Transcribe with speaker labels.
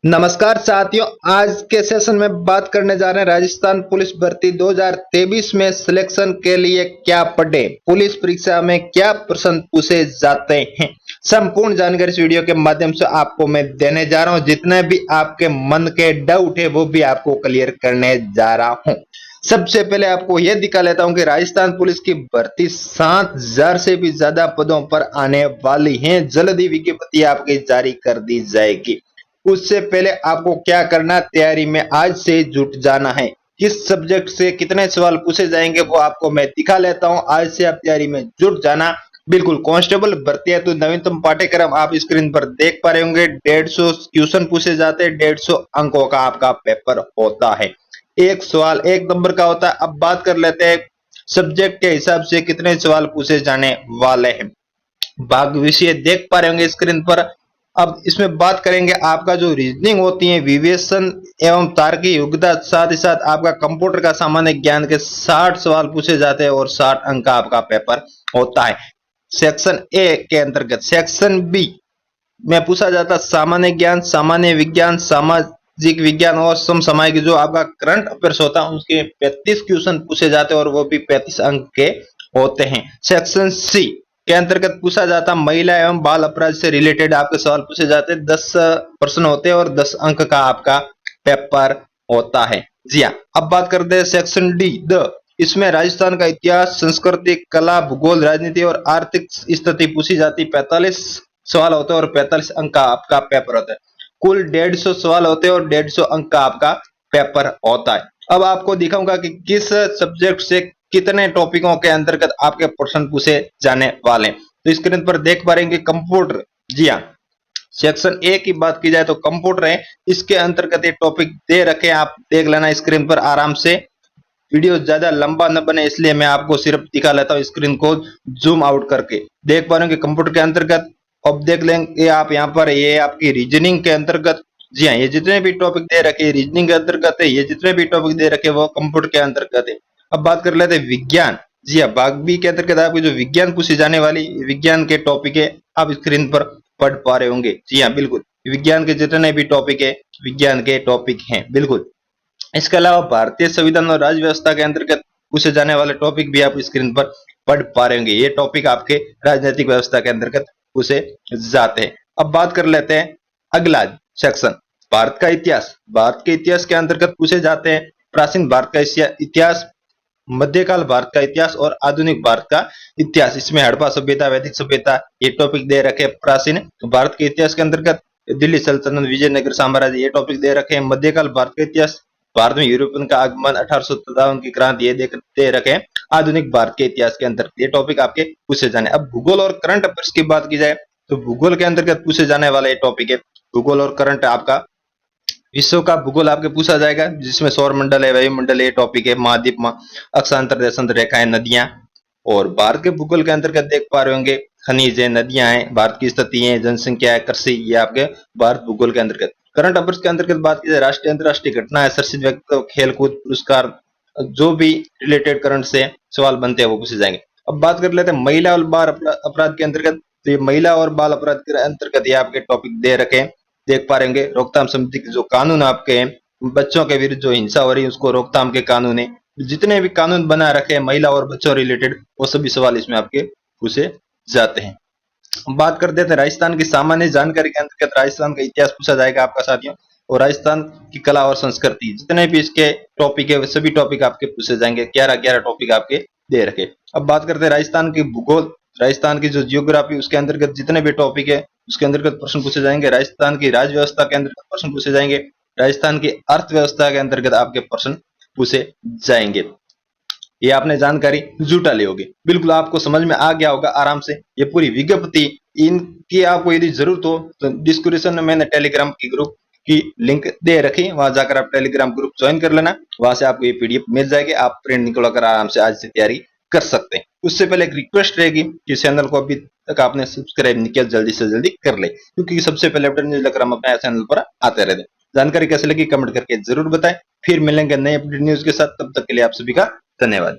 Speaker 1: नमस्कार साथियों, आज के सेशन में बात करने जा रहे हैं राजस्थान पुलिस भर्ती 2023 में सिलेक्शन के लिए क्या पढ़े, पुलिस परीक्षा में क्या प्रश्न पूछे जाते हैं। संपूर्ण जानकारी इस वीडियो के माध्यम से आपको मैं देने जा रहा हूं। जितने भी आपके मन के डाउट है वो भी आपको क्लियर करने जा रहा हूं। सबसे पहले आपको यह दिखा लेता हूं कि राजस्थान पुलिस की भर्ती 7000 से भी ज्यादा पदों पर आने वाली है। जल्दी विज्ञप्ति आपकी जारी कर दी जाएगी। उससे पहले आपको क्या करना, तैयारी में आज से जुट जाना है। किस सब्जेक्ट से कितने सवाल पूछे जाएंगे वो आपको मैं दिखा लेता हूं। आज से आप तैयारी में जुट जाना। बिल्कुल कांस्टेबल भर्ती है तो नवीनतम पाठ्यक्रम आप स्क्रीन पर देख पा रहे होंगे। 150 क्वेश्चन पूछे जाते हैं, 150 अंकों का आपका पेपर होता है। एक सवाल 1 नंबर का होता है। अब बात कर लेते हैं सब्जेक्ट के हिसाब से कितने सवाल पूछे जाने वाले हैं। भाग विषय देख पा रहे होंगे स्क्रीन पर। अब इसमें बात करेंगे आपका जो रीजनिंग होती है, विवेचन एवं तार्किक योग्यता, साथ ही साथ आपका कंप्यूटर का सामान्य ज्ञान के 60 सवाल पूछे जाते हैं और 60 अंक का आपका पेपर होता है। सेक्शन ए के अंतर्गत सेक्शन बी में पूछा जाता सामान्य ज्ञान, सामान्य विज्ञान, सामाजिक विज्ञान और समसामयिक, जो आपका करंट अफेयर्स होता है उसके 35 क्वेश्चन पूछे जाते हैं और वो भी 35 अंक के होते हैं। सेक्शन सी के अंतर्गत पूछा जाता महिला एवं बाल अपराध से रिलेटेड आपके सवाल पूछे जाते हैं। 10 प्रश्न होते हैं और 10 अंक का आपका पेपर होता है। जी हाँ, अब बात करते हैं सेक्शन डी द। इसमें राजस्थान का इतिहास, संस्कृति, कला, भूगोल, राजनीति और आर्थिक स्थिति पूछी जाती। 45 सवाल होते हैं और 45 अंक का आपका पेपर होता है। कुल 150 सवाल होते हैं और 150 अंक का आपका पेपर होता है। अब आपको दिखाऊंगा कि किस सब्जेक्ट से कितने टॉपिकों के अंतर्गत आपके प्रश्न पूछे जाने वाले हैं। तो स्क्रीन पर देख पा रहे कंप्यूटर। जी हाँ, सेक्शन ए की बात की जाए तो कंप्यूटर है। इसके अंतर्गत ये टॉपिक दे रखे, आप देख लेना स्क्रीन पर आराम से। वीडियो ज्यादा लंबा न बने इसलिए मैं आपको सिर्फ दिखा लेता हूँ स्क्रीन को जूम आउट करके। देख पा रहे कंप्यूटर के अंतर्गत। अब देख लेंगे आप यहाँ पर, ये आपकी रीजनिंग के अंतर्गत। जी हाँ, ये जितने भी टॉपिक दे रखे रीजनिंग के अंतर्गत है। ये जितने भी टॉपिक दे रखे वो कंप्यूटर के अंतर्गत है। अब बात कर लेते हैं विज्ञान। जी हाँ, भाग बी के अंतर्गत आपकी जो विज्ञान पूछी जाने वाली विज्ञान के टॉपिक है, आप स्क्रीन पर पढ़ पा रहे होंगे। जी हाँ, बिल्कुल विज्ञान के जितने भी टॉपिक है विज्ञान के टॉपिक हैं। बिल्कुल, इसके अलावा भारतीय संविधान और राज्य व्यवस्था के अंतर्गत पूछे जाने वाले टॉपिक भी आप स्क्रीन पर पढ़ पा रहे होंगे। ये टॉपिक आपके राजनीतिक व्यवस्था के अंतर्गत पूछे जाते हैं। अब बात कर लेते हैं अगला सेक्शन, भारत का इतिहास। भारत के इतिहास के अंतर्गत पूछे जाते हैं प्राचीन भारत का इतिहास, मध्यकाल भारत का इतिहास और आधुनिक भारत का इतिहास। इसमें हड़प्पा सभ्यता, वैदिक सभ्यता, ये टॉपिक दे रखे। प्राचीन भारत के इतिहास के अंतर्गत दिल्ली सल्तनत, विजयनगर साम्राज्य, ये टॉपिक दे रखे हैं। मध्यकाल भारत का इतिहास, भारत में यूरोपियन का आगमन, 1857 की क्रांति, ये दे रखे हैं। आधुनिक भारत के इतिहास के अंतर्गत ये टॉपिक आपके पूछे जाने। अब भूगोल और करंट अफेयर्स की बात की जाए तो भूगोल के अंतर्गत पूछे जाने वाला ये टॉपिक है। भूगोल और करंट आपका विश्व का भूगोल आपके पूछा जाएगा, जिसमें सौर मंडल है, वायुमंडल, ये टॉपिक है। महाद्वीप, अक्षांतर, देशांतर रेखाएं, नदियां। और भारत के भूगोल के अंतर्गत देख पा रहे होंगे खनिज है, नदियां हैं, भारत की स्थिति है, जनसंख्या है, कृषि, ये आपके भारत भूगोल के अंतर्गत। करंट अफेयर्स के अंतर्गत बात की जाए, राष्ट्रीय अंतरराष्ट्रीय घटना है, चर्चित व्यक्तित्व, खेलकूद, पुरस्कार, जो भी रिलेटेड करंट से सवाल बनते हैं वो पूछे जाएंगे। अब बात कर लेते हैं महिला और बाल अपराध के अंतर्गत। तो ये महिला और बाल अपराध के अंतर्गत ये आपके टॉपिक दे रखे हैं। देख पा रहे रोकथाम समिति के जो कानून आपके हैं, बच्चों के विरुद्ध जो हिंसा हो रही है उसको रोकथाम के कानून है। जितने भी कानून बना रखे हैं महिला और बच्चों रिलेटेड, वो सभी सवाल इसमें आपके पूछे जाते हैं। बात कर देते हैं राजस्थान की सामान्य जानकारी के अंतर्गत राजस्थान का इतिहास पूछा जाएगा आपका साथियों, और राजस्थान की कला और संस्कृति, जितने भी इसके टॉपिक है वो सभी टॉपिक आपके पूछे जाएंगे। 11 टॉपिक आपके दे रखे। अब बात करते हैं राजस्थान की भूगोल, राजस्थान की जो जियोग्राफी, उसके अंतर्गत जितने भी टॉपिक है उसके अंतर्गत प्रश्न पूछे जाएंगे। राजस्थान की राज्य व्यवस्था के अंतर्गत प्रश्न पूछे जाएंगे। राजस्थान की अर्थव्यवस्था के अंतर्गत आपके प्रश्न पूछे जाएंगे। ये आपने जानकारी जुटा ली होगी, बिल्कुल आपको समझ में आ गया होगा आराम से। ये पूरी विज्ञप्ति इनकी आपको यदि जरूरत हो तो डिस्क्रिप्शन में मैंने टेलीग्राम की ग्रुप की लिंक दे रखी, वहां जाकर आप टेलीग्राम ग्रुप ज्वाइन कर लेना। वहां से आपको ये पीडीएफ मिल जाएगी, आप प्रिंट निकलकर आराम से आज से तैयारी कर सकते हैं। उससे पहले एक रिक्वेस्ट रहेगी कि चैनल को अभी तक आपने सब्सक्राइब नहीं किया, जल्दी से जल्दी कर ले, क्योंकि सबसे पहले अपडेट न्यूज लेकर हम अपने चैनल पर आते रहते हैं। जानकारी कैसे लगी कमेंट करके जरूर बताएं। फिर मिलेंगे नए अपडेट न्यूज के साथ, तब तक के लिए आप सभी का धन्यवाद।